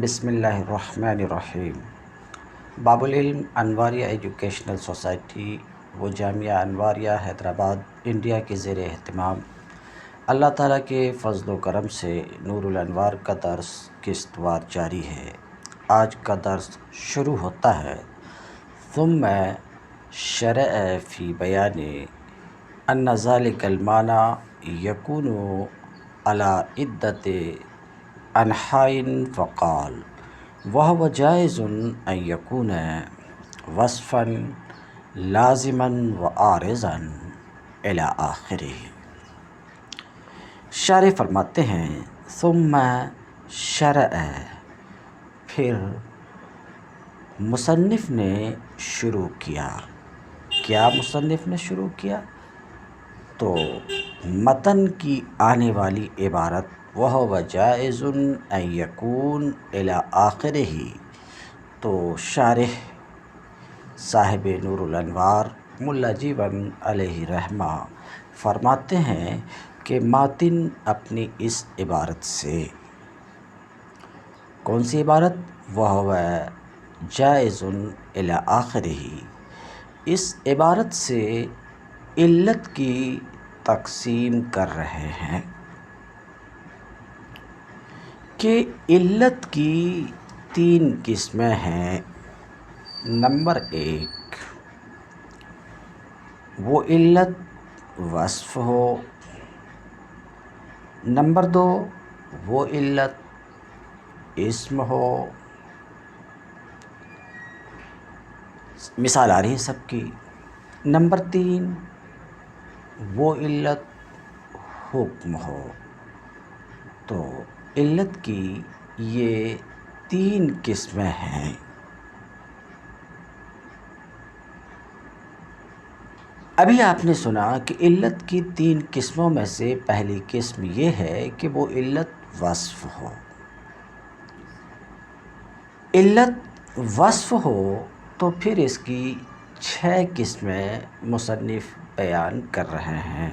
بسم اللہ الرحمن الرحیم۔ باب العلم انواریہ ایجوکیشنل سوسائٹی و جامعہ انواریہ حیدرآباد انڈیا کے زیر اہتمام اللہ تعالیٰ کے فضل و کرم سے نور الانوار کا درس قسط وار جاری ہے۔ آج کا درس شروع ہوتا ہے ثم شرع فی بیان ان ذلک المعنی یکون علی عدۃ انحاء فقال وهو جائز ان یکون وصفا لازما وعارضا الی آخرہ۔ شارح فرماتے ہیں ثم شرع، پھر مصنف نے شروع کیا۔ کیا مصنف نے شروع کیا؟ تو متن کی آنے والی عبارت وَهُوَ جَائِزٌ أَن يَكُونَ إِلَىٰ آخِرِهِ، تو شارح صاحب نور الانوار ملا جیون علیہ رحمہ فرماتے ہیں کہ ماتن اپنی اس عبارت سے، کون سی عبارت؟ وَهُوَ جَائِزٌ إِلَىٰ آخِرِهِ، اس عبارت سے علت کی تقسیم کر رہے ہیں کہ علت کی تین قسمیں ہیں۔ نمبر ایک، وہ علت وصف ہو۔ نمبر دو، وہ علت اسم ہو۔ مثال آ رہی ہے سب کی۔ نمبر تین، وہ علت حکم ہو۔ تو علت کی یہ تین قسمیں ہیں۔ ابھی آپ نے سنا کہ علت کی تین قسموں میں سے پہلی قسم یہ ہے کہ وہ علت وصف ہو۔ علت وصف ہو تو پھر اس کی 6 قسمیں مصنف بیان کر رہے ہیں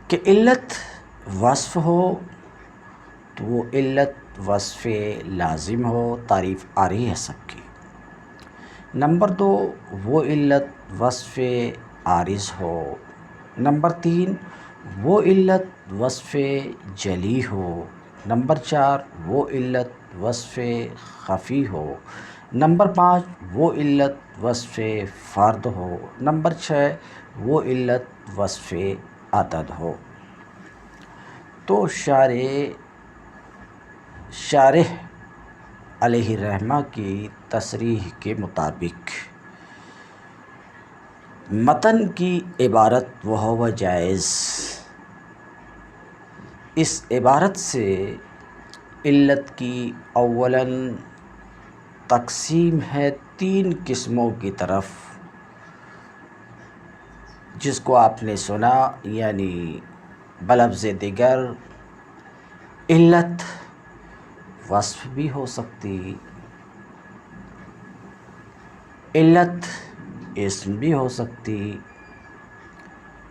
کہ علت وصف ہو تو وہ علت وصف لازم ہو، تعریف آ رہی ہے سب کی۔ نمبر دو، وہ علت وصف عارض ہو۔ نمبر تین، وہ علت وصف جلی ہو۔ نمبر چار، وہ علت وصف خفی ہو۔ نمبر پانچ، وہ علت وصف فرد ہو۔ نمبر 6، وہ علت وصف عدد ہو۔ تو شارح علیہ رحمہ کی تصریح کے مطابق متن کی عبارت وَهُوَ جائز، اس عبارت سے علت کی اولاً تقسیم ہے 3 قسموں کی طرف، جس کو آپ نے سنا، یعنی بلفظ دیگر علت وصف بھی ہو سکتی، علت اسم بھی ہو سکتی،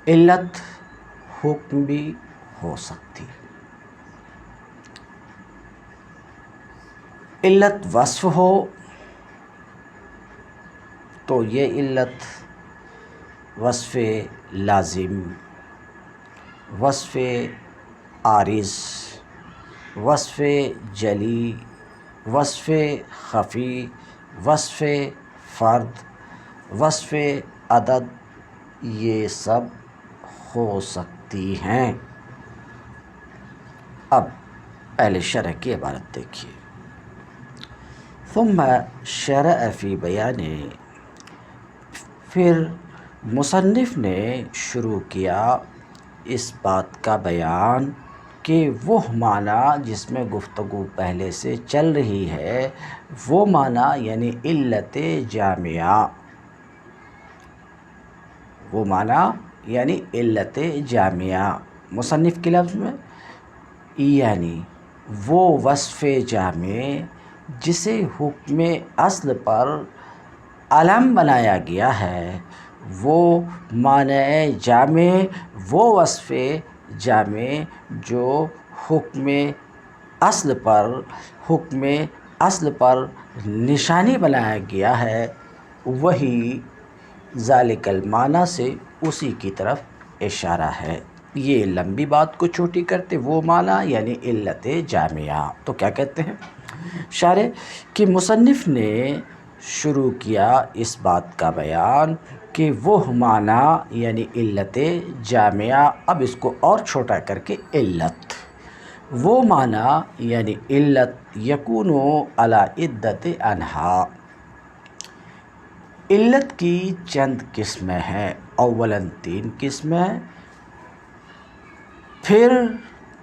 علت حکم بھی ہو سکتی۔ علت وصف ہو تو یہ علت وصف لازم، وصف عارض، وصف جلی، وصف خفی، وصف فرد، وصف عدد، یہ سب ہو سکتی ہیں۔ اب پہلے شرح کی عبارت دیکھیے ثم شرع فی بیان، پھر مصنف نے شروع کیا اس بات کا بیان کہ وہ معنی جس میں گفتگو پہلے سے چل رہی ہے، وہ معنی یعنی علت جامعہ، وہ معنی یعنی علت جامعہ، مصنف کے لفظ میں یعنی وہ وصف جامع جسے حکم اصل پر علم بنایا گیا ہے، وہ معنی جامع، وہ وصف جامع جو حکم اصل پر حکم اصل پر نشانی بنایا گیا ہے، وہی ذالک المعنی سے اسی کی طرف اشارہ ہے۔ یہ لمبی بات کو چھوٹی کرتے وہ معنی یعنی علت جامعہ۔ تو کیا کہتے ہیں شارح کہ مصنف نے شروع کیا اس بات کا بیان کہ وہ معنی یعنی علت جامعہ، اب اس کو اور چھوٹا کر کے علت، وہ معنی یعنی علت یکون علی عدت انحاء، علت کی چند قسمیں ہیں۔ اولاً 3 قسمیں، پھر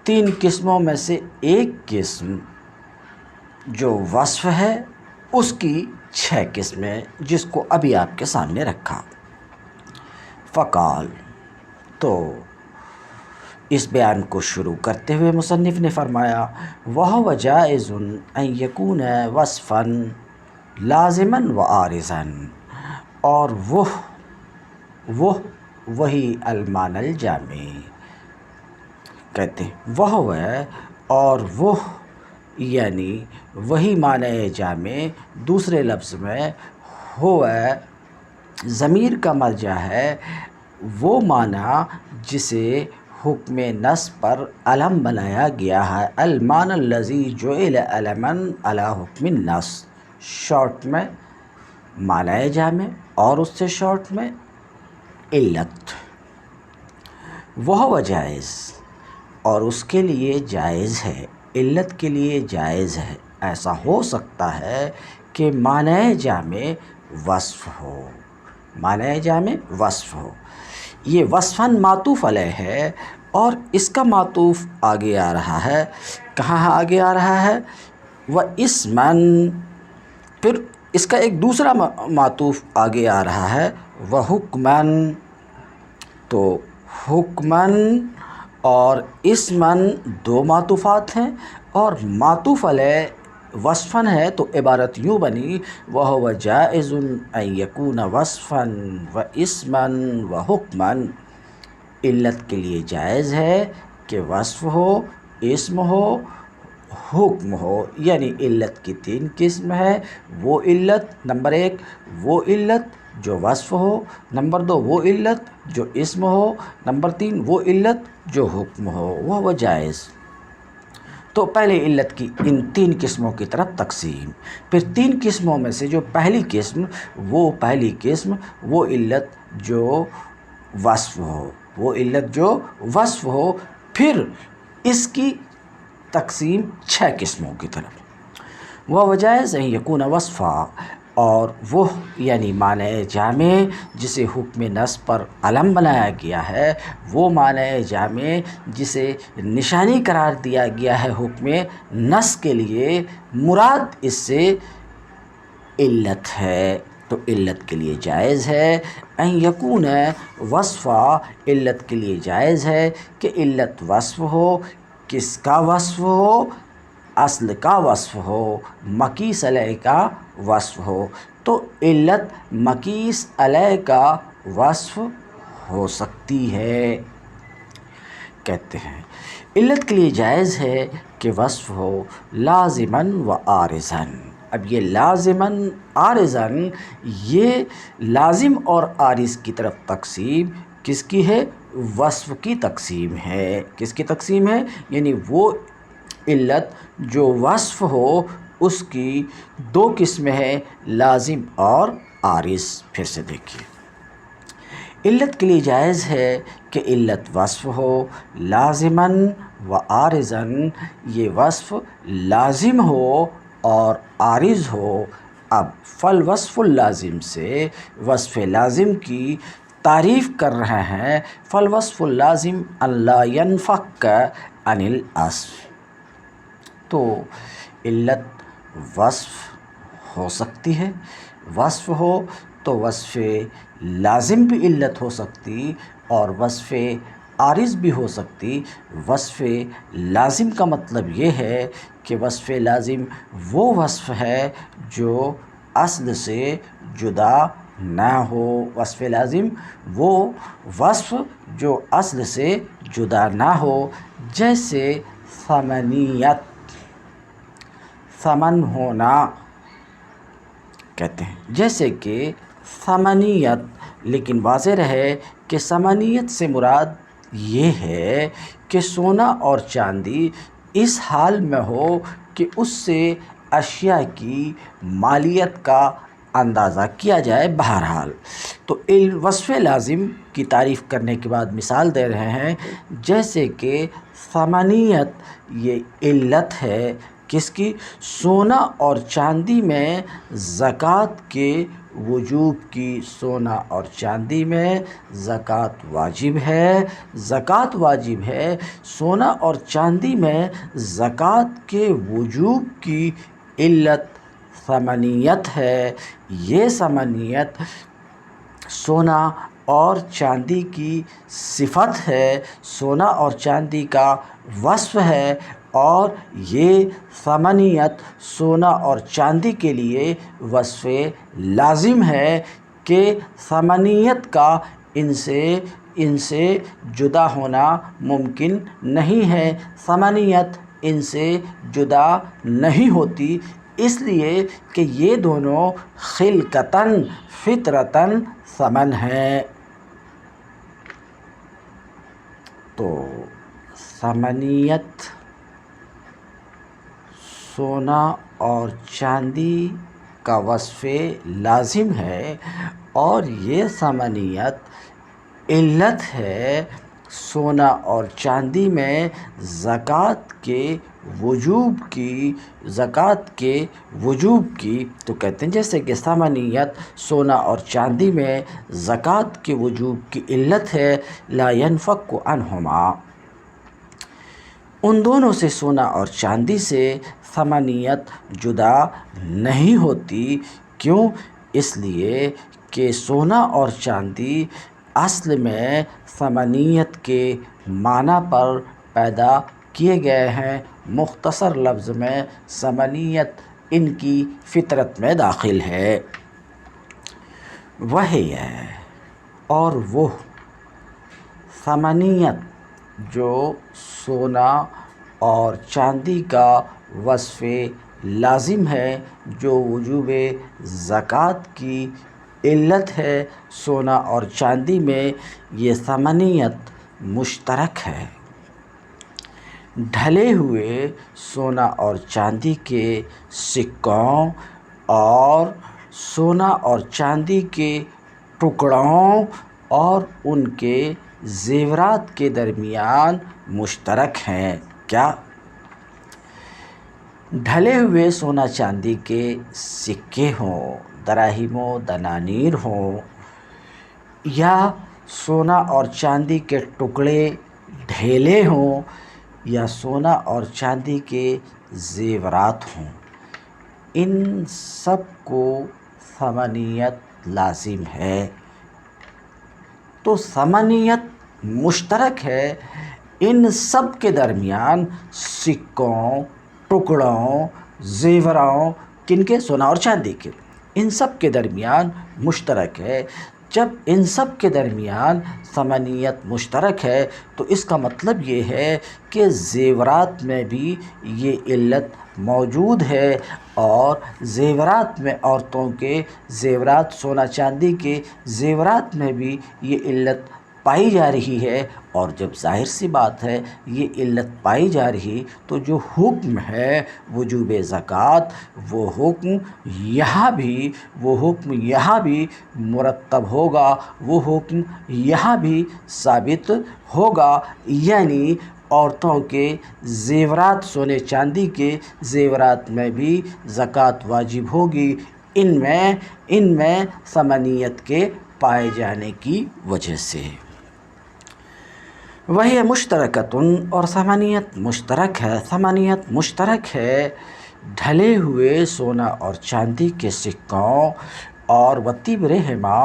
3 قسموں میں سے ایک قسم جو وصف ہے اس کی 6 قسمیں، جس کو ابھی آپ کے سامنے رکھا۔ فقال، تو اس بیان کو شروع کرتے ہوئے مصنف نے فرمایا وَهُوَ جَائِزٌ أَن يَكُونَ وَصْفًا لَازِمًا وَعَارِضًا، اور وہی المعنی الجامع کہتے ہیں۔ وَهُوَ، اور وہ یعنی وہی معنی جامع، دوسرے لفظ میں ہوا ضمیر کا مرجع ہے، وہ معنی جسے حکم نصب پر علم بنایا گیا ہے، المعنی الذی جعل علما علی حکم النصب، شارٹ میں معنی جامع اور اس سے شارٹ میں علت۔ وہ جائز، اور اس کے لیے جائز ہے، علت کے لیے جائز ہے، ایسا ہو سکتا ہے کہ معنی جامع وصف ہو، معنی جامع وصف ہو۔ یہ وصفاً معطوف علیہ ہے، اور اس کا معطوف آگے آ رہا ہے، کہاں آگے آ رہا ہے؟ وَاسْمًا، پھر اس کا ایک دوسرا معطوف آگے آ رہا ہے، وَحُکْمًا، تو حکماً اور اسماً 2 معطوفات ہیں، اور معطوف علیہ وصفاً ہے تو عبارت یوں بنی وَهُوَ جَائِزٌ أَن يَكُونَ وَصْفًا وَاسْمًا وَحُکْمًا، علت کے لیے جائز ہے کہ وصف ہو، اسم ہو، حکم ہو، یعنی علت کی 3 قسم ہے۔ وہ علت، نمبر 1 وہ علت جو وصف ہو، نمبر 2 وہ علت جو اسم ہو، نمبر 3 وہ علت جو حکم ہو، وہ جائز۔ تو پہلے علت کی ان 3 قسموں کی طرف تقسیم، پھر 3 قسموں میں سے جو پہلی قسم وہ علت جو وصف ہو، وہ علت جو وصف ہو، پھر اس کی تقسیم 6 قسموں کی طرف۔ وہ جائز ان یکون وصفا، اور وہ یعنی معنی جامع جسے حکم نصب پر علم بنایا گیا ہے، وہ معنی جامع جسے نشانی قرار دیا گیا ہے حکم نصب کے لیے، مراد اس سے علت ہے، تو علت کے لیے جائز ہے ان یکون وصفا، علت کے لیے جائز ہے کہ علت وصف ہو۔ کس کا وصف ہو؟ اصل کا وصف ہو، مقیس علیہ کا وصف ہو، تو علت مقیس علیہ کا وصف ہو سکتی ہے۔ کہتے ہیں علت کے لیے جائز ہے کہ وصف ہو لازماً و عارضاً۔ اب یہ لازماً عارضاً، یہ لازم اور عارض کی طرف تقسیم کس کی ہے؟ وصف کی تقسیم ہے۔ کس کی تقسیم ہے؟ یعنی وہ علت جو وصف ہو اس کی 2 قسمیں ہیں، لازم اور عارض۔ پھر سے دیکھیے، علت کے لیے جائز ہے کہ علت وصف ہو لازماً و عارضاً، یہ وصف لازم ہو اور عارض ہو۔ اب فالوصف اللازم سے وصف لازم کی تعریف کر رہے ہیں، فالوصف اللازم ان لا ينفك عن الاصل، تو علت وصف ہو سکتی ہے، وصف ہو تو وصف لازم بھی علت ہو سکتی اور وصف عارض بھی ہو سکتی۔ وصف لازم کا مطلب یہ ہے کہ وصف لازم وہ وصف ہے جو اصل سے جدا نہ ہو، وصف لازم وہ وصف جو اصل سے جدا نہ ہو، جیسے ثمانیت، ثمن ہونا کہتے ہیں، جیسے کہ ثمنیت، لیکن واضح رہے کہ ثمنیت سے مراد یہ ہے کہ سونا اور چاندی اس حال میں ہو کہ اس سے اشیاء کی مالیت کا اندازہ کیا جائے۔ بہرحال تو وصف لازم کی تعریف کرنے کے بعد مثال دے رہے ہیں، جیسے کہ ثمنیت یہ علت ہے کس کی؟ سونا اور چاندی میں زکوٰۃ کے وجوب کی۔ سونا اور چاندی میں زکوٰۃ واجب ہے، زکوٰۃ واجب ہے۔ سونا اور چاندی میں زکوٰۃ کے وجوب کی علت ثمنیت ہے۔ یہ ثمنیت سونا اور چاندی کی صفت ہے، سونا اور چاندی کا وصف ہے، اور یہ ثمنیت سونا اور چاندی کے لیے وصف لازم ہے کہ ثمنیت کا ان سے جدا ہونا ممکن نہیں ہے۔ ثمنیت ان سے جدا نہیں ہوتی، اس لیے کہ یہ دونوں خلقتاً فطرتاً ثمن ہیں۔ تو ثمنیت سونا اور چاندی کا وصف لازم ہے، اور یہ ثمنیت علت ہے سونا اور چاندی میں زکوٰۃ کے وجوب کی تو کہتے ہیں جیسے کہ ثمنیت سونا اور چاندی میں زکوٰۃ کے وجوب کی علت ہے، لا ينفك عنہما، ان دونوں سے سونا اور چاندی سے ثمنیت جدا نہیں ہوتی۔ کیوں؟ اس لیے کہ سونا اور چاندی اصل میں ثمنیت کے معنی پر پیدا کیے گئے ہیں۔ مختصر لفظ میں ثمنیت ان کی فطرت میں داخل ہے۔ وہی ہے اور وہ ثمنیت جو سونا اور چاندی کا وصف لازم ہے، جو وجوب زکوٰۃ کی علت ہے، سونا اور چاندی میں یہ ثمنیت مشترک ہے۔ ڈھلے ہوئے سونا اور چاندی کے سکوں اور سونا اور چاندی کے ٹکڑوں اور ان کے زیورات کے درمیان مشترک ہیں۔ کیا؟ ڈھلے ہوئے سونا چاندی کے سکے ہوں، دراہیم و دنانیر ہوں، یا سونا اور چاندی کے ٹکڑے ڈھیلے ہوں، یا سونا اور چاندی کے زیورات ہوں، ان سب کو ثمنیت لازم ہے۔ تو ثمنیت مشترک ہے ان سب کے درمیان، سکوں، ٹکڑوں، زیوروں، کن کے؟ سونا اور چاندی کے، ان سب کے درمیان مشترک ہے۔ جب ان سب کے درمیان ثمنیت مشترک ہے تو اس کا مطلب یہ ہے کہ زیورات میں بھی یہ علت موجود ہے، اور زیورات میں عورتوں کے زیورات، سونا چاندی کے زیورات میں بھی یہ علت پائی جا رہی ہے۔ اور جب ظاہر سی بات ہے یہ علت پائی جا رہی تو جو حکم ہے وجوب زکوٰۃ، وہ حکم یہاں بھی مرتب ہوگا، وہ حکم یہاں بھی ثابت ہوگا، یعنی عورتوں کے زیورات، سونے چاندی کے زیورات میں بھی زکوٰۃ واجب ہوگی، ان میں ثمنیت کے پائے جانے کی وجہ سے۔ وہی مشترکتن، اور ثمنیت مشترک ہے ڈھلے ہوئے سونا اور چاندی کے سکوں اور وطبرہما،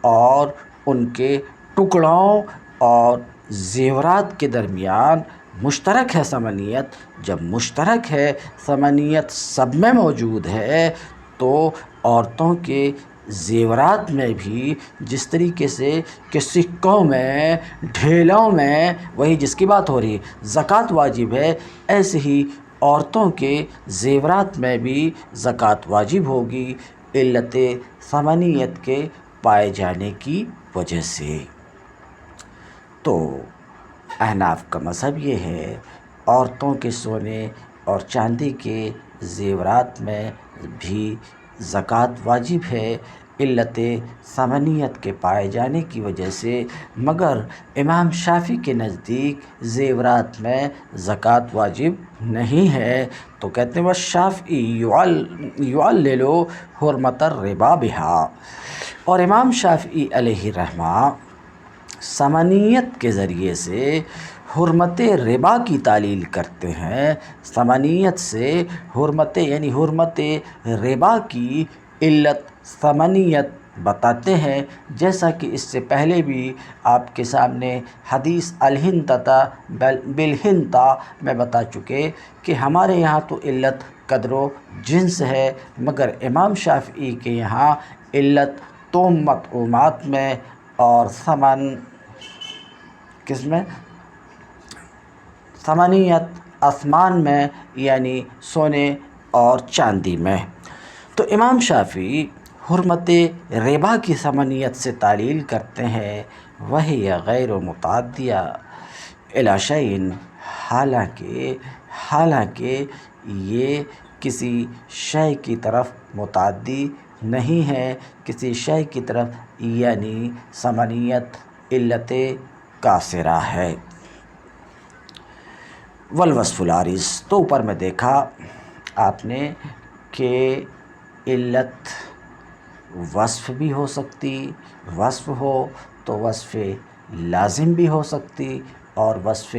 اور ان کے ٹکڑوں اور زیورات کے درمیان مشترک ہے ثمنیت۔ جب مشترک ہے ثمنیت سب میں موجود ہے تو عورتوں کے زیورات میں بھی جس طریقے سے کہ سکوں میں، ڈھیلوں میں، وہی جس کی بات ہو رہی ہے، زکوٰۃ واجب ہے، ایسے ہی عورتوں کے زیورات میں بھی زکوٰۃ واجب ہوگی علت ثمنیت کے پائے جانے کی وجہ سے۔ تو احناف کا مذہب یہ ہے عورتوں کے سونے اور چاندی کے زیورات میں بھی زکوٰۃ واجب ہے علت ثمنیت کے پائے جانے کی وجہ سے، مگر امام شافعی کے نزدیک زیورات میں زکوٰۃ واجب نہیں ہے۔ تو کہتے ہیں والشافعی یعلل حرمت الربا بہا، اور امام شافعی علیہ الرحمہ ثمنیت کے ذریعے سے حرمت ربا کی تعلیل کرتے ہیں۔ ثمنیت سے حرمت یعنی حرمت ربا کی علت ثمنیت بتاتے ہیں، جیسا کہ اس سے پہلے بھی آپ کے سامنے حدیث الحنطۃ بالحنطہ میں بتا چکے کہ ہمارے یہاں تو علت قدر و جنس ہے، مگر امام شافعی کے یہاں علت مطعومات میں اور ثمن کس میں؟ ثمنیت اثمان میں، یعنی سونے اور چاندی میں۔ تو امام شافعی حرمت ربا کی ثمنیت سے تعلیل کرتے ہیں وہی غیر متعدیہ الی شیء، حالانکہ یہ کسی شے کی طرف متعدی نہیں ہے، کسی شے کی طرف، یعنی ثمنیت علت قاصرہ ہے۔ والوصف العارض، تو اوپر میں دیکھا آپ نے کہ علت وصف بھی ہو سکتی، وصف ہو تو وصف لازم بھی ہو سکتی، اور وصف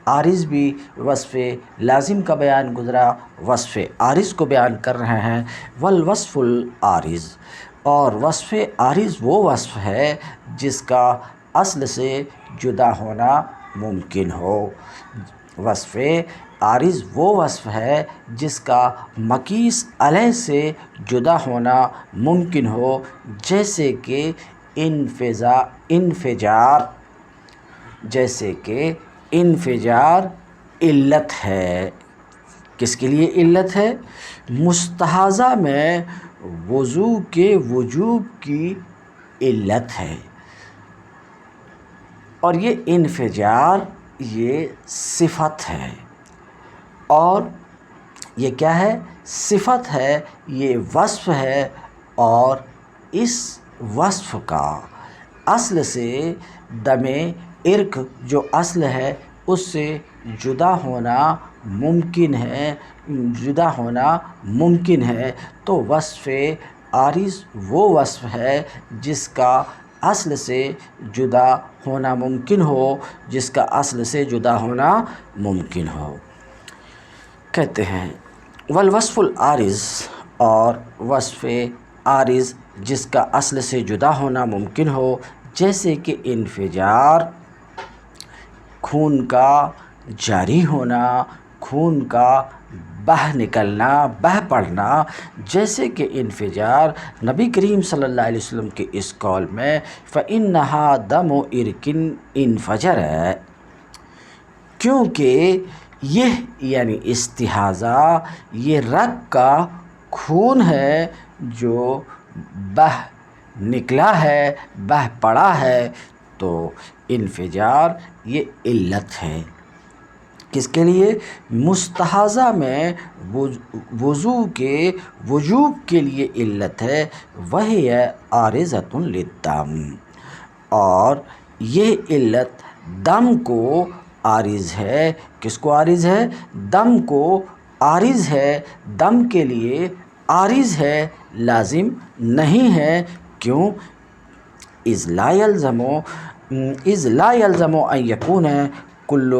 عارض بھی۔ وصف لازم کا بیان گزرا، وصف عارض کو بیان کر رہے ہیں۔ والوصف العارض، اور وصف عارض وہ وصف ہے جس کا اصل سے جدا ہونا ممکن ہو۔ وصف عارض وہ وصف ہے جس کا مقیس علیہ سے جدا ہونا ممکن ہو، جیسے کہ انفجار علت ہے۔ کس کے لیے علت ہے؟ مستحاضہ میں وضو کے وجوب کی علت ہے، اور یہ انفجار یہ صفت ہے، اور یہ کیا ہے؟ صفت ہے، یہ وصف ہے، اور اس وصف کا اصل سے دم عرق جو اصل ہے اس سے جدا ہونا ممکن ہے۔ تو وصف عارض وہ وصف ہے جس کا اصل سے جدا ہونا ممکن ہو، کہتے ہیں والوصف العارض، اور وصف عارض جس کا اصل سے جدا ہونا ممکن ہو، جیسے کہ انفجار، خون کا جاری ہونا، خون کا بہہ نکلنا، بہہ پڑنا، جیسے کہ انفجار نبی کریم صلی اللہ علیہ وسلم کے اس قول میں فَإِنَّهَا دَمُ عِرْقٍ انفجر ہے، کیونکہ یہ یعنی استحاضہ یہ رگ کا خون ہے جو بہہ نکلا ہے، بہہ پڑا ہے، تو انفجار یہ علت ہے۔ کس کے لیے؟ مستحاضہ میں وضو کے وجوب کے لیے علت ہے، وہی ہے عارضۃ للدم، اور یہ علت دم کو عارض ہے۔ کس کو عارض ہے؟ دم کو عارض ہے، دم کے لیے عارض ہے، لازم نہیں ہے۔ کیوں؟ اذ لا يلزم ان يكون كل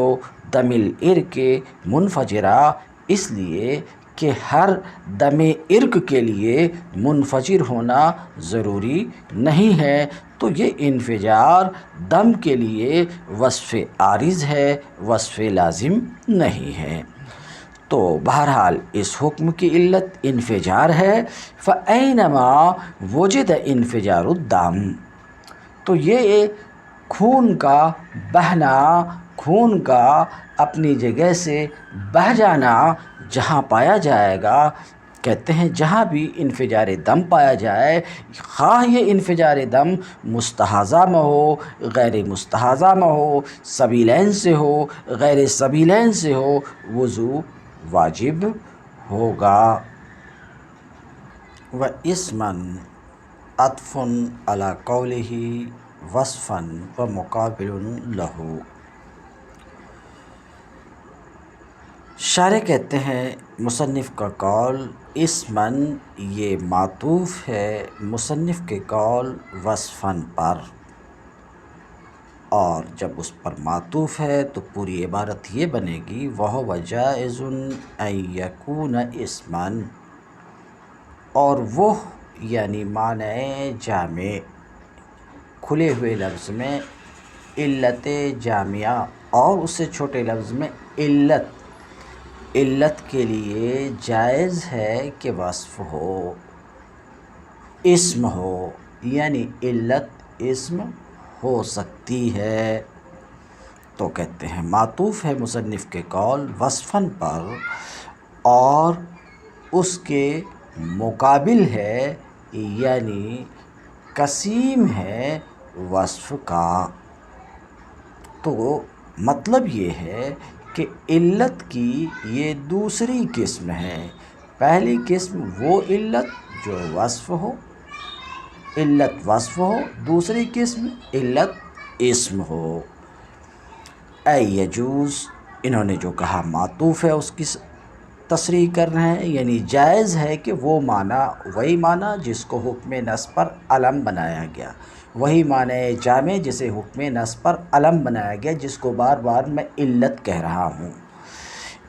دم العرق منفجرا، اس لیے کہ ہر دم عرق کے لیے منفجر ہونا ضروری نہیں ہے۔ تو یہ انفجار دم کے لیے وصف عارض ہے، وصف لازم نہیں ہے۔ تو بہرحال اس حکم کی علت انفجار ہے۔ فَأَيْنَمَا وُجِدَ انفجار الدم، تو یہ خون کا بہنا، خون کا اپنی جگہ سے بہہ جانا جہاں پایا جائے گا، کہتے ہیں جہاں بھی انفجار دم پایا جائے، خواہ یہ انفجار دم مستحاضہ میں ہو، غیر مستحاضہ میں ہو، سبیلین سے ہو، غیر سبیلین سے ہو، وضو واجب ہوگا۔ وَإِسْمًا عطف علی قولہ وصفاً ومقابل لہ۔ شارح کہتے ہیں مصنف کا قول اسماً یہ معطوف ہے مصنف کے قول وصفاً پر، اور جب اس پر معطوف ہے تو پوری عبارت یہ بنے گی وَهُوَ جَائِزٌ أَن يَكُونَ اسماً، اور وہ یعنی معنی جامع کھلے ہوئے لفظ میں علت جامعہ، اور اس سے چھوٹے لفظ میں علت کے لیے جائز ہے کہ وصف ہو، اسم ہو، یعنی علت اسم ہو سکتی ہے۔ تو کہتے ہیں معطوف ہے مصنف کے قول وصفاً پر، اور اس کے مقابل ہے یعنی قسیم ہے وصف کا۔ تو مطلب یہ ہے کہ علت کی یہ دوسری قسم ہے۔ پہلی قسم وہ علت جو وصف ہو، علت وصف ہو، دوسری قسم علت اسم ہو۔ اے یجوز، انہوں نے جو کہا معطوف ہے اس کی تصریح کر رہے ہیں، یعنی جائز ہے کہ وہ معنی، وہی معنی جس کو حکم نصب پر علم بنایا گیا، وہی معنی جامع جسے حکم نصب پر علم بنایا گیا، جس کو بار بار میں علت کہہ رہا ہوں،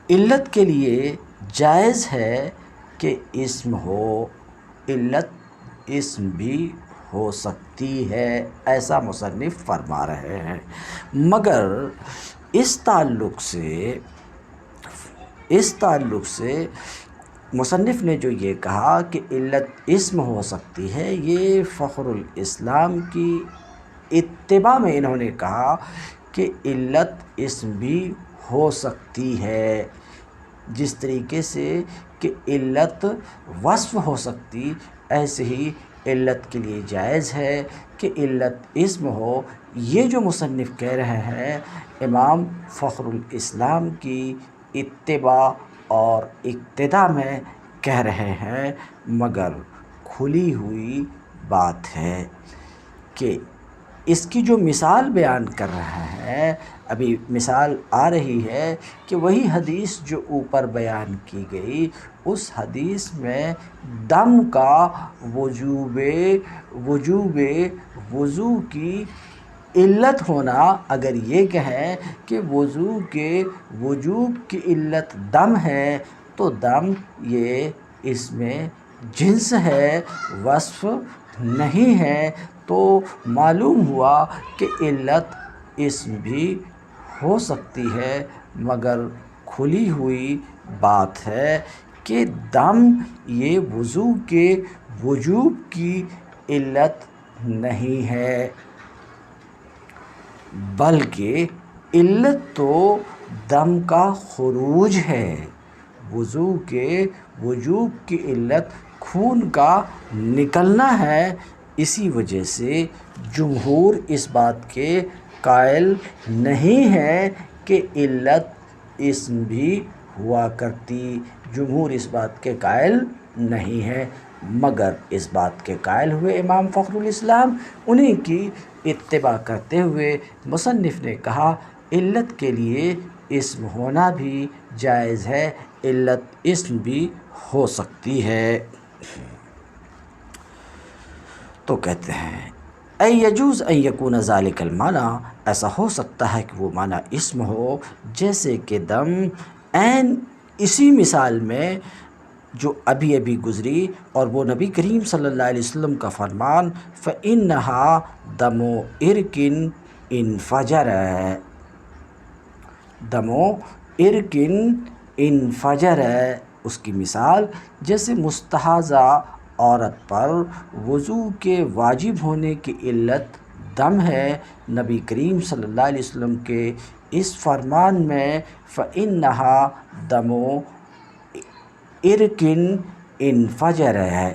علت کے لیے جائز ہے کہ اسم ہو، علت اسم بھی ہو سکتی ہے، ایسا مصنف فرما رہے ہیں۔ مگر اس تعلق سے مصنف نے جو یہ کہا کہ علت اسم ہو سکتی ہے، یہ فخر الاسلام کی اتباع میں انہوں نے کہا کہ علت اسم بھی ہو سکتی ہے، جس طریقے سے کہ علت وصف ہو سکتی، ایسے ہی علت کے لیے جائز ہے کہ علت اسم ہو۔ یہ جو مصنف کہہ رہے ہیں امام فخر الاسلام کی اتباع اور اقتداء میں کہہ رہے ہیں، مگر کھلی ہوئی بات ہے کہ اس کی جو مثال بیان کر رہا ہے، ابھی مثال آ رہی ہے کہ وہی حدیث جو اوپر بیان کی گئی، اس حدیث میں دم کا وجوب وضو کی علت ہونا، اگر یہ کہیں کہ وضو کے وجوب کی علت دم ہے، تو دم یہ اس میں جنس ہے، وصف نہیں ہے، تو معلوم ہوا کہ علت اسم بھی ہو سکتی ہے، مگر کھلی ہوئی بات ہے کہ دم یہ وضو کے وجوب کی علت نہیں ہے، بلکہ علت تو دم کا خروج ہے۔ وضو کے وجوب کی علت خون کا نکلنا ہے، اسی وجہ سے جمہور اس بات کے قائل نہیں ہے کہ علت اسم بھی ہوا کرتی، جمہور اس بات کے قائل نہیں ہے، مگر اس بات کے قائل ہوئے امام فخر الاسلام، انہیں کی اتباع کرتے ہوئے مصنف نے کہا علت کے لیے اسم ہونا بھی جائز ہے، علت اسم بھی ہو سکتی ہے۔ تو کہتے ہیں اے یجوز ان یکون ذالک المعنی، ایسا ہو سکتا ہے کہ وہ معنی اسم ہو، جیسے کہ دم، عین اسی مثال میں جو ابھی ابھی گزری، اور وہ نبی کریم صلی اللہ علیہ وسلم کا فرمان فَإِنَّهَا دَمُ عِرْقٍ انفجر، دم عرق انفجر، اس کی مثال جیسے مستحاضہ عورت پر وضو کے واجب ہونے کی علت دم ہے، نبی کریم صلی اللہ علیہ وسلم کے اس فرمان میں فَإِنَّهَا دَمُ ارکن انفجر ہے،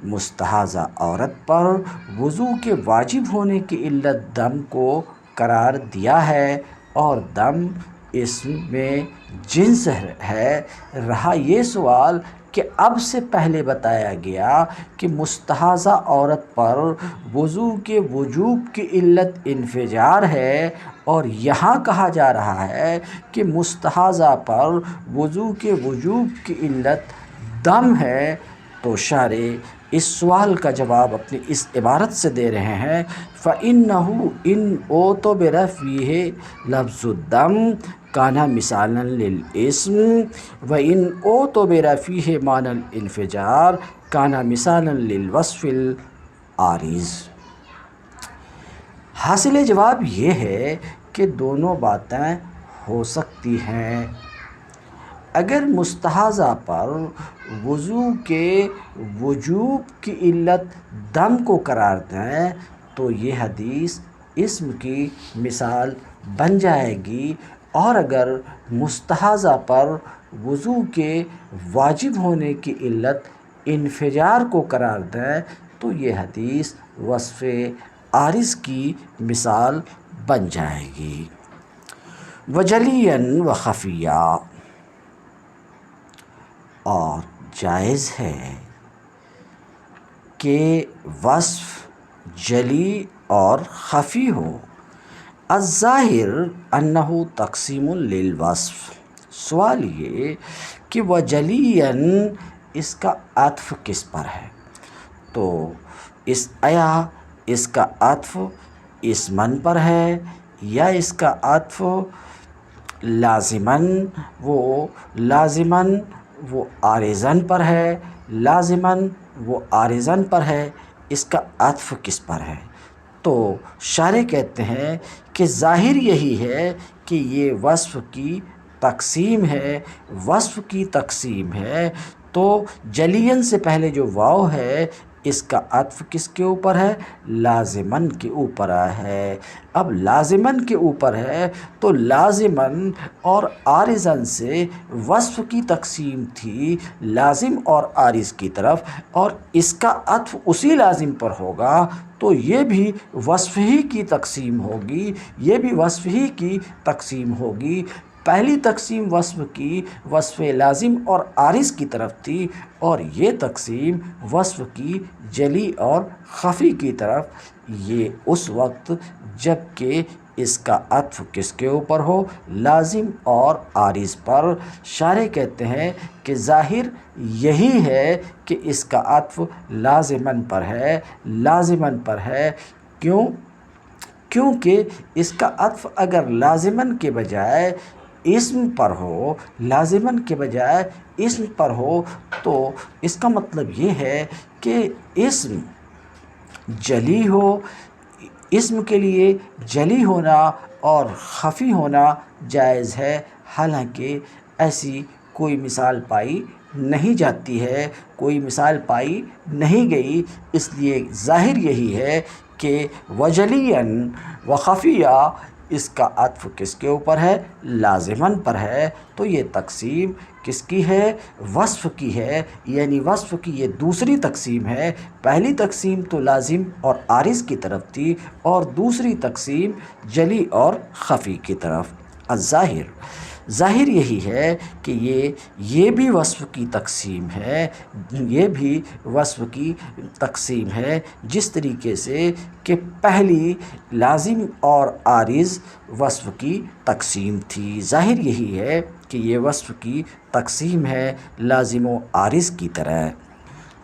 مستحاضہ عورت پر وضو کے واجب ہونے کی علت دم کو قرار دیا ہے، اور دم اس میں جنس ہے۔ رہا یہ سوال کہ اب سے پہلے بتایا گیا کہ مستحاضہ عورت پر وضو کے وجوب کی علت انفجار ہے، اور یہاں کہا جا رہا ہے کہ مستحاضہ پر وضو کے وجوب کی علت دم ہے، تو شارح اس سوال کا جواب اپنی اس عبارت سے دے رہے ہیں، فَإِنَّهُ إِنْ اُعْتُبِرَ فِيهِ لَفْظُ الدَّمِ كَانَ مِثَالًا لِلْاسْمِ وَإِنْ اُعْتُبِرَ فِيهِ مَعْنَى الْانْفِجَارِ كَانَ مِثَالًا لِلْوَصْفِ الْعَارِضِ۔ حاصل جواب یہ ہے کہ دونوں باتیں ہو سکتی ہیں۔ اگر مستحاضہ پر وضو کے وجوب کی علت دم کو قرار دیں تو یہ حدیث اسم کی مثال بن جائے گی، اور اگر مستحاضہ پر وضو کے واجب ہونے کی علت انفجار کو قرار دیں تو یہ حدیث وصف عارض کی مثال بن جائے گی۔ وجلیاً و خفیہ، اور جائز ہے کہ وصف جلی اور خفی ہو۔ الظاہر انہ تقسیم للوصف، سوال یہ کہ وجلیاً اس کا عطف کس پر ہے؟ تو اس کا عطف اسمن پر ہے، یا اس کا عطف لازماً وہ عارضاً پر ہے، لازماً وہ عارضاً پر ہے، اس کا عطف کس پر ہے؟ تو شارح کہتے ہیں کہ ظاہر یہی ہے کہ یہ وصف کی تقسیم ہے، وصف کی تقسیم ہے، تو جلیاً سے پہلے جو واو ہے اس کا عطف کس کے اوپر ہے؟ لازماً کے اوپر ہے۔ اب لازماً کے اوپر ہے تو لازماً اور عارضاً سے وصف کی تقسیم تھی لازم اور عارض کی طرف، اور اس کا عطف اسی لازم پر ہوگا تو یہ بھی وصف ہی کی تقسیم ہوگی، یہ بھی وصف ہی کی تقسیم ہوگی۔ پہلی تقسیم وصف کی وصف لازم اور عارض کی طرف تھی، اور یہ تقسیم وصف کی جلی اور خفی کی طرف، یہ اس وقت جب کہ اس کا عطف کس کے اوپر ہو؟ لازم اور عارض پر۔ شارح کہتے ہیں کہ ظاہر یہی ہے کہ اس کا عطف لازماً پر ہے، لازماً پر ہے۔ کیونکہ اس کا عطف اگر لازماً کے بجائے اسم پر ہو، لازماً کے بجائے اسم پر ہو، تو اس کا مطلب یہ ہے کہ اسم جلی ہو، اسم کے لیے جلی ہونا اور خفی ہونا جائز ہے، حالانکہ ایسی کوئی مثال پائی نہیں جاتی ہے، کوئی مثال پائی نہیں گئی، اس لیے ظاہر یہی ہے کہ وجلیاً و خفیہ اس کا عطف کس کے اوپر ہے؟ لازماً پر ہے، تو یہ تقسیم کس کی ہے؟ وصف کی ہے، یعنی وصف کی یہ دوسری تقسیم ہے۔ پہلی تقسیم تو لازم اور عارض کی طرف تھی، اور دوسری تقسیم جلی اور خفی کی طرف۔ ظاہر یہی ہے کہ یہ بھی وصف کی تقسیم ہے، یہ بھی وصف کی تقسیم ہے، جس طریقے سے کہ پہلی لازم اور عارض وصف کی تقسیم تھی۔ ظاہر یہی ہے کہ یہ وصف کی تقسیم ہے لازم و عارض کی طرح۔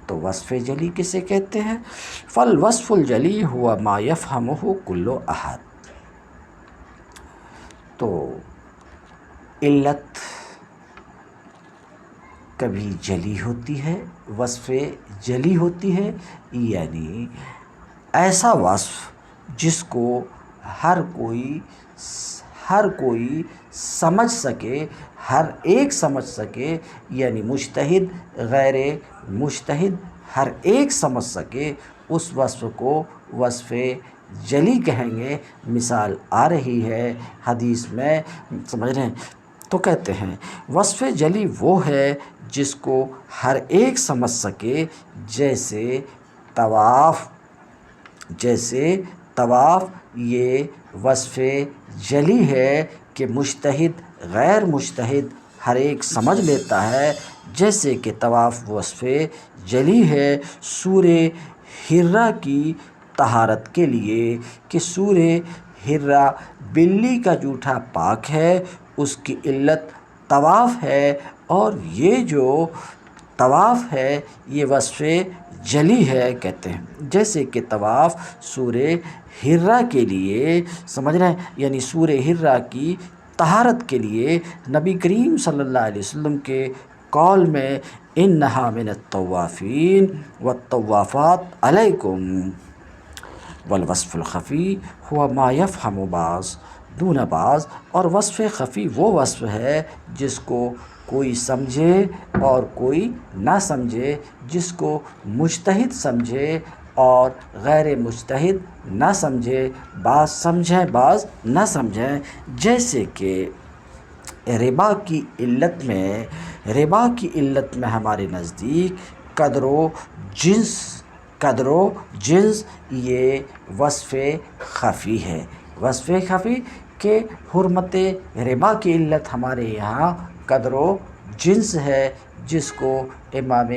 تو وصف جلی کسے کہتے ہیں؟ فالوصف الجلی ہوا ما یفہمہ کل احد۔ تو علت کبھی جلی ہوتی ہے، وصف جلی ہوتی ہے، یعنی ایسا وصف جس کو ہر کوئی سمجھ سکے، ہر ایک سمجھ سکے، یعنی مجتہد غیر مجتہد ہر ایک سمجھ سکے، اس وصف کو وصف جلی کہیں گے۔ مثال آ رہی ہے حدیث میں، سمجھ رہے ہیں، تو کہتے ہیں وصف جلی وہ ہے جس کو ہر ایک سمجھ سکے، جیسے طواف یہ وصف جلی ہے کہ مجتہد غیر مجتہد ہر ایک سمجھ لیتا ہے، جیسے کہ طواف وصف جلی ہے سورہ حرہ کی طہارت کے لیے کہ سورہ حرہ بلی کا جوٹھا پاک ہے، اس کی علت طواف ہے، اور یہ جو طواف ہے یہ وصف جلی ہے کہتے ہیں، جیسے کہ طواف سورہ حرہ کے لیے سمجھ رہے ہیں، یعنی سورہ حرہ کی طہارت کے لیے نبی کریم صلی اللہ علیہ وسلم کے قول میں انہا من الطوافین والطوافات علیکم والوصف الخفی ہوا ما یفہم بعض دون بعض، اور وصف خفی وہ وصف ہے جس کو کوئی سمجھے اور کوئی نہ سمجھے، جس کو مجتہد سمجھے اور غیر مجتہد نہ سمجھے، بعض سمجھیں بعض نہ سمجھیں، جیسے کہ ربا کی علت میں ہمارے نزدیک قدر و جنس یہ وصف خفی ہے، وصف خفی کہ حرمت ربا کی علت ہمارے یہاں قدر و جنس ہے، جس کو امام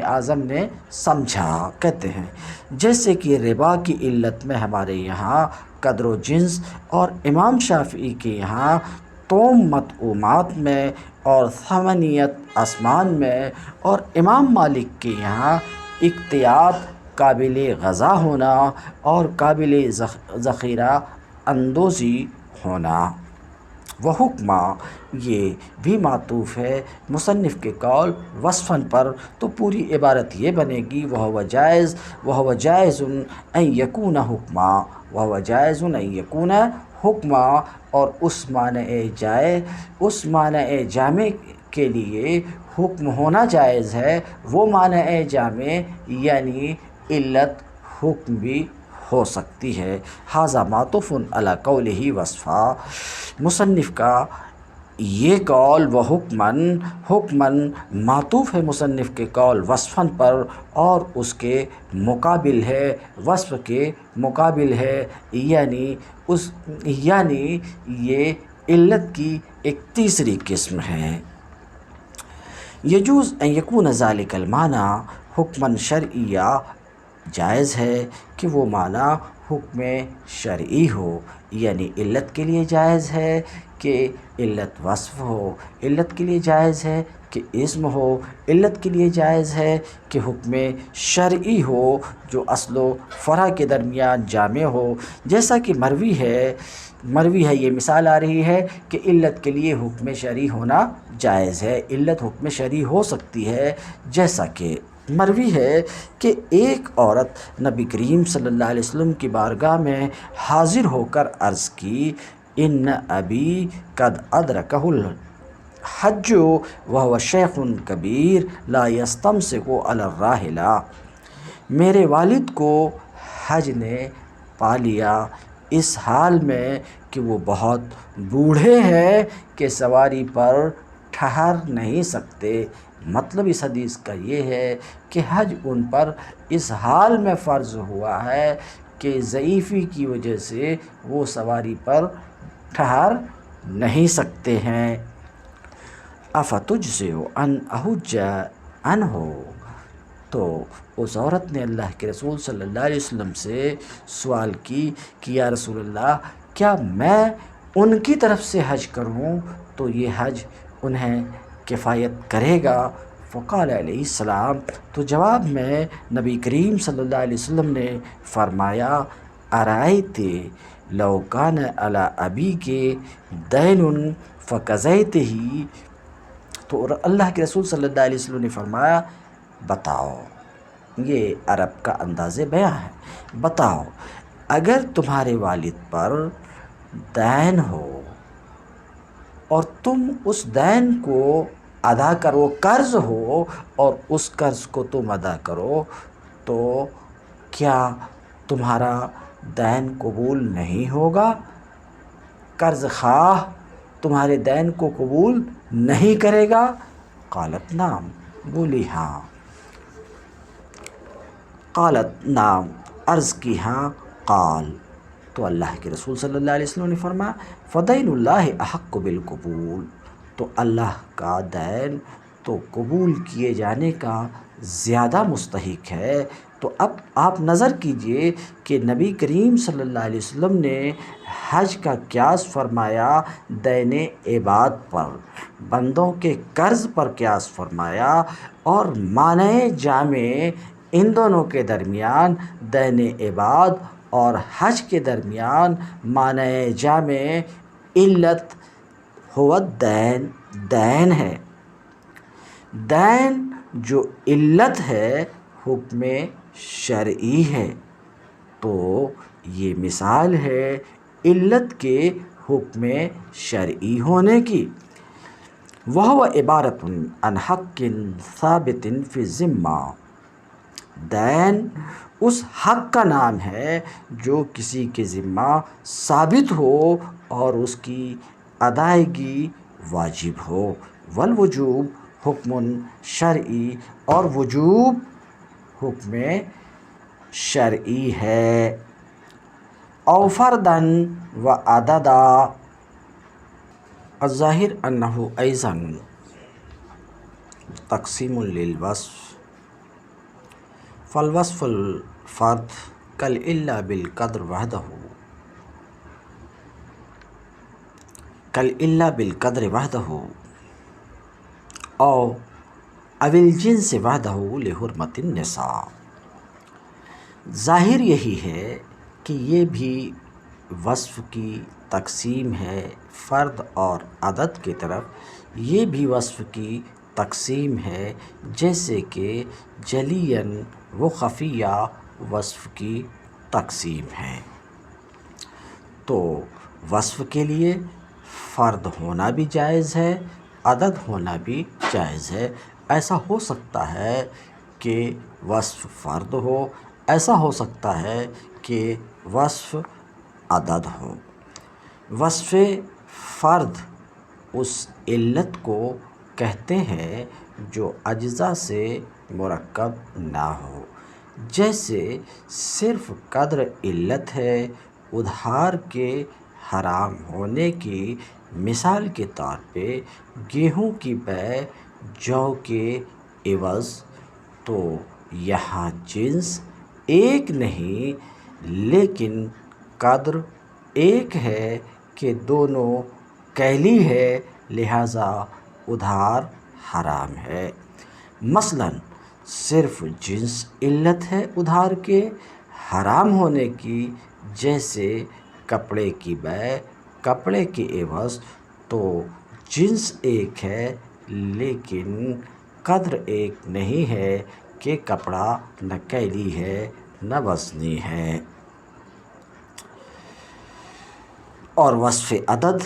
اعظم نے سمجھا کہتے ہیں، جیسے کہ ربا کی علت میں ہمارے یہاں قدر و جنس، اور امام شافعی کے یہاں توم مطعومات میں اور ثمنیت اسمان میں، اور امام مالک کے یہاں اقتیات قابل غذا ہونا اور قابل ذخیرہ اندوزی ہونا۔ وہ حکمہ یہ بھی معطوف ہے مصنف کے قول وصفاً پر، تو پوری عبارت یہ بنے گی وہو جائز ان یکون حکما، وہو جائز ان یکون حکما، اور اس معنی جامع کے لیے حکم ہونا جائز ہے، وہ معنی جامع یعنی علت حکم بھی ہو سکتی ہے۔ ھذا معطوف علی قولہ وصفا، مصنف کا یہ قول و حکماً معطوف ہے مصنف کے قول وصفاً پر، اور اس کے مقابل ہے، وصف کے مقابل ہے، یعنی یہ علت کی ایک تیسری قسم ہے۔ یجوز ان یکون ذلک المعنی حکماً شرعیا، جائز ہے کہ وہ معنی حکم شرعی ہو، یعنی علت کے لیے جائز ہے کہ علت وصف ہو، علت کے لیے جائز ہے کہ اسم ہو، علت کے لیے جائز ہے کہ حکم شرعی ہو جو اصل و فرع کے درمیان جامع ہو، جیسا کہ مروی ہے یہ مثال آ رہی ہے کہ علت کے لیے حکم شرعی ہونا جائز ہے، علت حکم شرعی ہو سکتی ہے، جیسا کہ مروی ہے کہ ایک عورت نبی کریم صلی اللہ علیہ وسلم کی بارگاہ میں حاضر ہو کر عرض کی ان ابی قد ادرکہ الحج وہو شیخ کبیر لا یستمسک علی الراحلہ، میرے والد کو حج نے پا لیا اس حال میں کہ وہ بہت بوڑھے ہیں کہ سواری پر ٹھہر نہیں سکتے۔ مطلب اس حدیث کا یہ ہے کہ حج ان پر اس حال میں فرض ہوا ہے کہ ضعیفی کی وجہ سے وہ سواری پر ٹھہر نہیں سکتے ہیں۔ افتجزئ ان احج عنہ، تو اس عورت نے اللہ کے رسول صلی اللہ علیہ وسلم سے سوال کی کہ یا رسول اللہ کیا میں ان کی طرف سے حج کروں تو یہ حج انہیں کفایت کرے گا؟ فقال علیہ السلام، تو جواب میں نبی کریم صلی اللہ علیہ وسلم نے فرمایا ارأیت لو کان علی ابیک دین فقضیتہ، تو اللہ کے رسول صلی اللہ علیہ وسلم نے فرمایا بتاؤ، یہ عرب کا انداز بیان ہے، بتاؤ اگر تمہارے والد پر دین ہو اور تم اس دین کو ادا کرو، قرض ہو اور اس قرض کو تم ادا کرو، تو کیا تمہارا دین قبول نہیں ہوگا؟ قرض خواہ تمہارے دین کو قبول نہیں کرے گا؟ قالت نعم، بولی ہاں۔ قالت نعم، عرض کی ہاں۔ قال، تو اللہ کے رسول صلی اللہ علیہ وسلم نے فرمایا فدین اللہ احق بالقبول، تو اللہ کا دین تو قبول کیے جانے کا زیادہ مستحق ہے۔ تو اب آپ نظر کیجئے کہ نبی کریم صلی اللہ علیہ وسلم نے حج کا قیاس فرمایا دین عباد پر، بندوں کے قرض پر قیاس فرمایا، اور معنی جامع ان دونوں کے درمیان دین عباد اور حج کے درمیان معنی جامع علت ہوا دین، دین ہے۔ دین جو علت ہے حکم شرعی ہے، تو یہ مثال ہے علت کے حکم شرعی ہونے کی۔ وَهُوَ عِبَارَةٌ عَنْ حَقٍّ ثَابِتٍ فِي الذِّمَّةِ، دین اس حق کا نام ہے جو کسی کے ذمہ ثابت ہو اور اس کی ادائیگی واجب ہو۔ والوجوب حکم شرعی، اور وجوب حکم شرعی ہے۔ او فرداً و عددا، الظاہر انہ ایضاً تقسیم للوصف، فالوصف الفرد کالعلہ بالقدر وحدہ، کالعلہ بالقدر وحدہ، او الجنس وحدہ لحرمت النساء۔ ظاہر یہی ہے کہ یہ بھی وصف کی تقسیم ہے فرد اور عدد کی طرف، یہ بھی وصف کی تقسیم ہے جیسے کہ جلیاً و خفیہ وصف کی تقسیم ہے۔ تو وصف کے لیے فرد ہونا بھی جائز ہے، عدد ہونا بھی جائز ہے۔ ایسا ہو سکتا ہے کہ وصف فرد ہو، ایسا ہو سکتا ہے کہ وصف عدد ہو۔ وصف فرد اس علت کو کہتے ہیں جو اجزاء سے مرکب نہ ہو، جیسے صرف قدر علت ہے۔ ادھار کے حرام ہونے کی مثال کے طور پہ گیہوں کی بے جو کے عوض، تو یہاں جنس ایک نہیں لیکن قدر ایک ہے کہ دونوں کیلی ہے، لہٰذا ادھار حرام ہے۔ مثلاً صرف جنس علت ہے ادھار کے حرام ہونے کی، جیسے کپڑے کی بے کپڑے کے عوض، تو جنس ایک ہے لیکن قدر ایک نہیں ہے کہ کپڑا نہ کیلی ہے نہ وزنی ہے۔ اور وصف عدد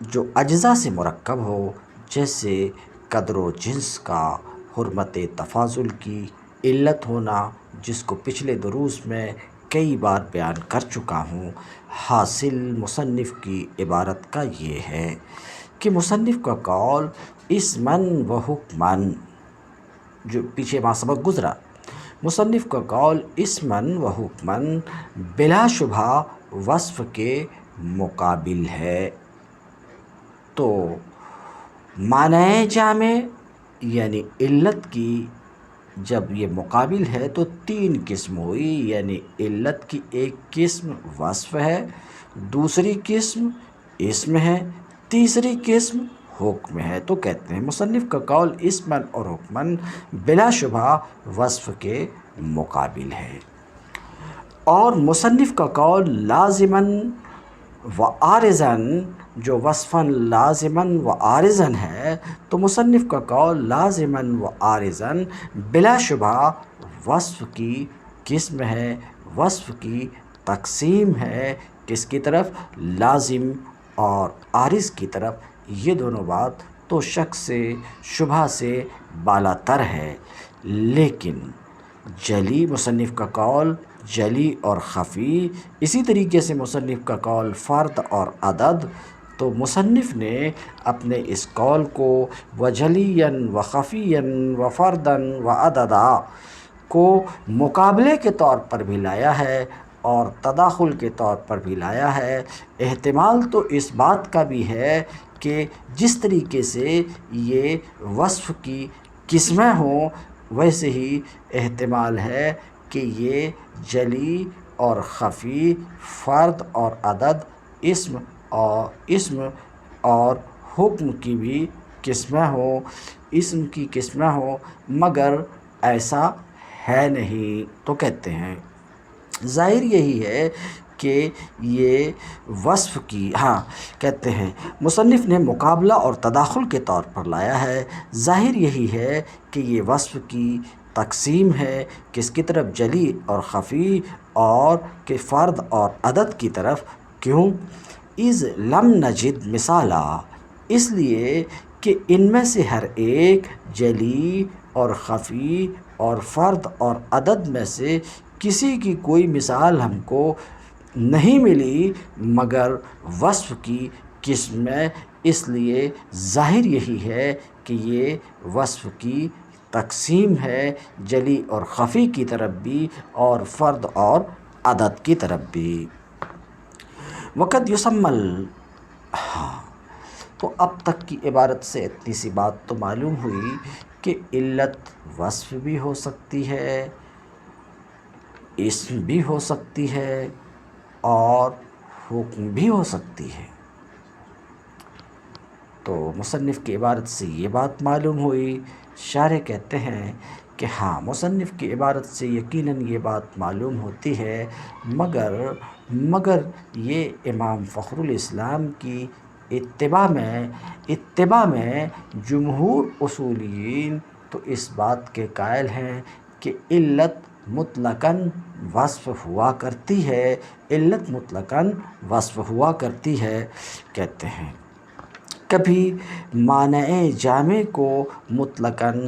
جو اجزاء سے مرکب ہو، جیسے قدر و جنس کا حرمت تفاضل کی علت ہونا، جس کو پچھلے دروس میں کئی بار بیان کر چکا ہوں۔ حاصل مصنف کی عبارت کا یہ ہے کہ مصنف کا قول اسماً و حکماً، جو پیچھے ما سبق گزرا، مصنف کا قول اسماً و حکماً بلا شبہ وصف کے مقابل ہے۔ تو معنی جامع یعنی علت کی جب یہ مقابل ہے تو تین قسم ہوئی، یعنی علت کی ایک قسم وصف ہے، دوسری قسم اسم ہے، تیسری قسم حکم ہے۔ تو کہتے ہیں مصنف کا قول اسماً اور حکماً بلا شبہ وصف کے مقابل ہے۔ اور مصنف کا قول لازماً و عارضاً جو وصفاً لازماً و عارضاً ہے، تو مصنف کا قول لازماً و عارضاً بلا شبہ وصف کی قسم ہے، وصف کی تقسیم ہے۔ کس کی طرف؟ لازم اور عارض کی طرف۔ یہ دونوں بات تو شک سے شبہ سے بالا تر ہے، لیکن جلی مصنف کا قول جلی اور خفی، اسی طریقے سے مصنف کا قول فرد اور عدد تو مصنف نے اپنے اس قول کو وجلیًا و خفیًا و فردًا و عددا کو مقابلے کے طور پر بھی لایا ہے اور تداخل کے طور پر بھی لایا ہے۔ احتمال تو اس بات کا بھی ہے کہ جس طریقے سے یہ وصف کی قسمیں ہوں ویسے ہی احتمال ہے کہ یہ جلی اور خفی، فرد اور عدد، اسم اور حکم کی بھی قسمیں ہوں، اسم کی قسمیں ہوں، مگر ایسا ہے نہیں۔ تو کہتے ہیں ظاہر یہی ہے کہ یہ وصف کی کہتے ہیں مصنف نے مقابلہ اور تداخل کے طور پر لایا ہے۔ ظاہر یہی ہے کہ یہ وصف کی تقسیم ہے، کس کی طرف؟ جلی اور خفی، اور کہ فرد اور عدد کی طرف۔ کیوں؟ اذ لم نجد مثالا، اس لیے کہ ان میں سے ہر ایک جلی اور خفی اور فرد اور عدد میں سے کسی کی کوئی مثال ہم کو نہیں ملی مگر وصف کی قسم میں، اس لیے ظاہر یہی ہے کہ یہ وصف کی تقسیم ہے، جلی اور خفی کی طرف بھی اور فرد اور عدد کی طرف بھی۔ وقد یسمل، تو اب تک کی عبارت سے اتنی سی بات تو معلوم ہوئی کہ علت وصف بھی ہو سکتی ہے، اسم بھی ہو سکتی ہے اور حکم بھی ہو سکتی ہے۔ تو مصنف کی عبارت سے یہ بات معلوم ہوئی۔ شارح کہتے ہیں کہ مصنف کی عبارت سے یقیناً یہ بات معلوم ہوتی ہے، مگر یہ امام فخر الاسلام کی اتباع میں جمہور اصولیین تو اس بات کے قائل ہیں کہ علت مطلقاً وصف ہوا کرتی ہے، علت مطلقاً وصف ہوا کرتی ہے۔ کہتے ہیں کبھی معنی جامع کو مطلقاً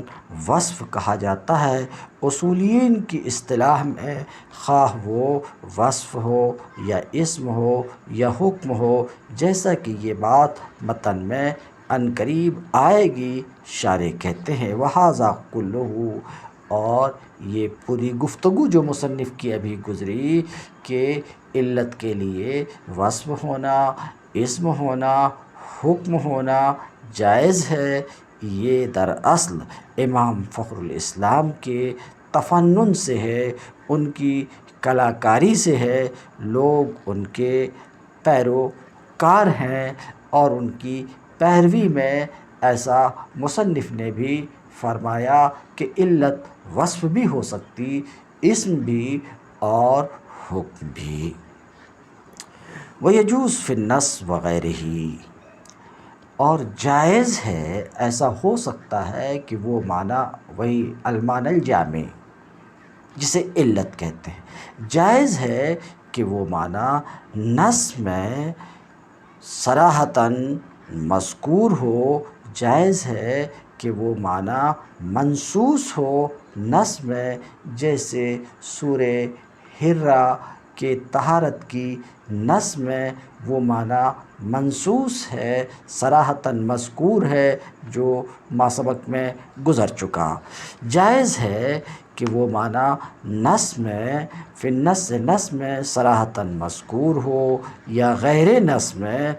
وصف کہا جاتا ہے۔ اصولیین کی اصطلاح میں خواہ وہ وصف ہو یا اسم ہو یا حکم ہو، جیسا کہ یہ بات متن میں عنقریب آئے گی۔ شارح کہتے ہیں وَهَذَا كُلُّهُ، اور یہ پوری گفتگو جو مصنف کی ابھی گزری کہ علت کے لیے وصف ہونا، اسم ہونا، حکم ہونا جائز ہے، یہ دراصل امام فخر الاسلام کے تفنن سے ہے، ان کی کلاکاری سے ہے۔ لوگ ان کے پیروکار ہیں اور ان کی پیروی میں ایسا مصنف نے بھی فرمایا کہ علت وصف بھی ہو سکتی، اسم بھی اور حکم بھی۔ وَيَجُوزُ فِي النَّصْ وَغَيْرِهِ، اور جائز ہے، ایسا ہو سکتا ہے کہ وہ معنی وہی المعنی الجامع جسے علت کہتے ہیں، جائز ہے کہ وہ معنی نص میں صراحتاً مذکور ہو، جائز ہے کہ وہ معنی منصوص ہو نص میں، جیسے سورہ حرہ کے طہارت کی نص میں وہ معنی منصوص ہے، صراحتاً مذکور ہے جو ماسبق میں گزر چکا۔ جائز ہے کہ وہ معنی نص میں فی النص، نص میں صراحتاً مذکور ہو یا غیر نص میں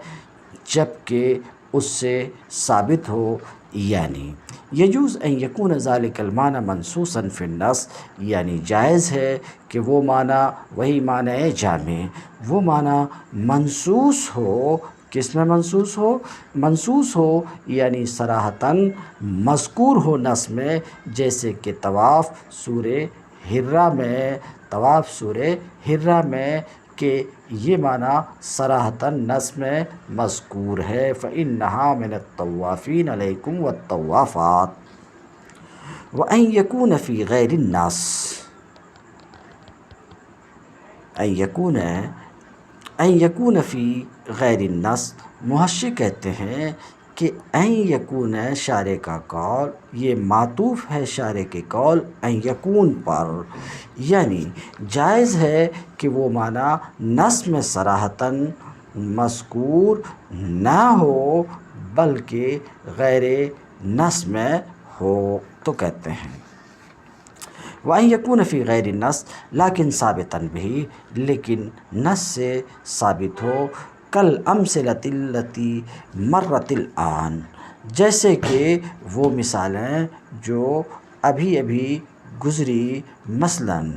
جبکہ اس سے ثابت ہو، یعنی یجوز ان یکون ذلک المعنی منصوصا فی النص، یعنی جائز ہے کہ وہ معنی وہی معنی جامع، وہ معنی منصوص ہو، کس میں منصوص ہو؟ منصوص ہو یعنی صراحتاً مذکور ہو نص میں، جیسے کہ طواف سورہ حرہ میں کہ یہ معنی صراحتاً نص میں مذکور ہے فَإِنَّهَا مِنَ الطَّوَّافِينَ عَلَيْكُمْ وَالطَّوَّافَاتِ۔ وَأَنْ يَكُونَ فِي غَيْرِ النَّصِ، ان یکون فی غیر النص، محشی کہتے ہیں کہ ان یکون شارح کا قول، یہ معطوف ہے شارح کے قول ان یکون پر، یعنی جائز ہے کہ وہ معنی نص میں صراحتاً مذکور نہ ہو بلکہ غیر نص میں ہو تو کہتے ہیں وَأَن يَكُونَ فِي غَيْرِ النَّص لیکن ثابتاً بھی لیکن نص سے ثابت ہو کالأمثلة التي مرت الآن جیسے کہ وہ مثالیں جو ابھی ابھی گزری، مثلاً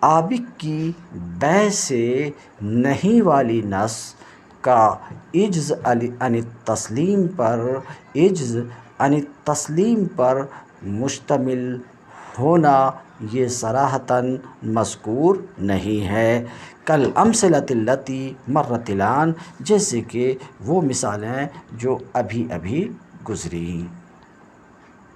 آبک کی بے سے نہیں والی نص کا عجز عن التسلیم پر مشتمل ہونا یہ صراحتاً مذکور نہیں ہے کالأمثلة التي مرت الآن جیسے کہ وہ مثالیں جو ابھی ابھی گزری۔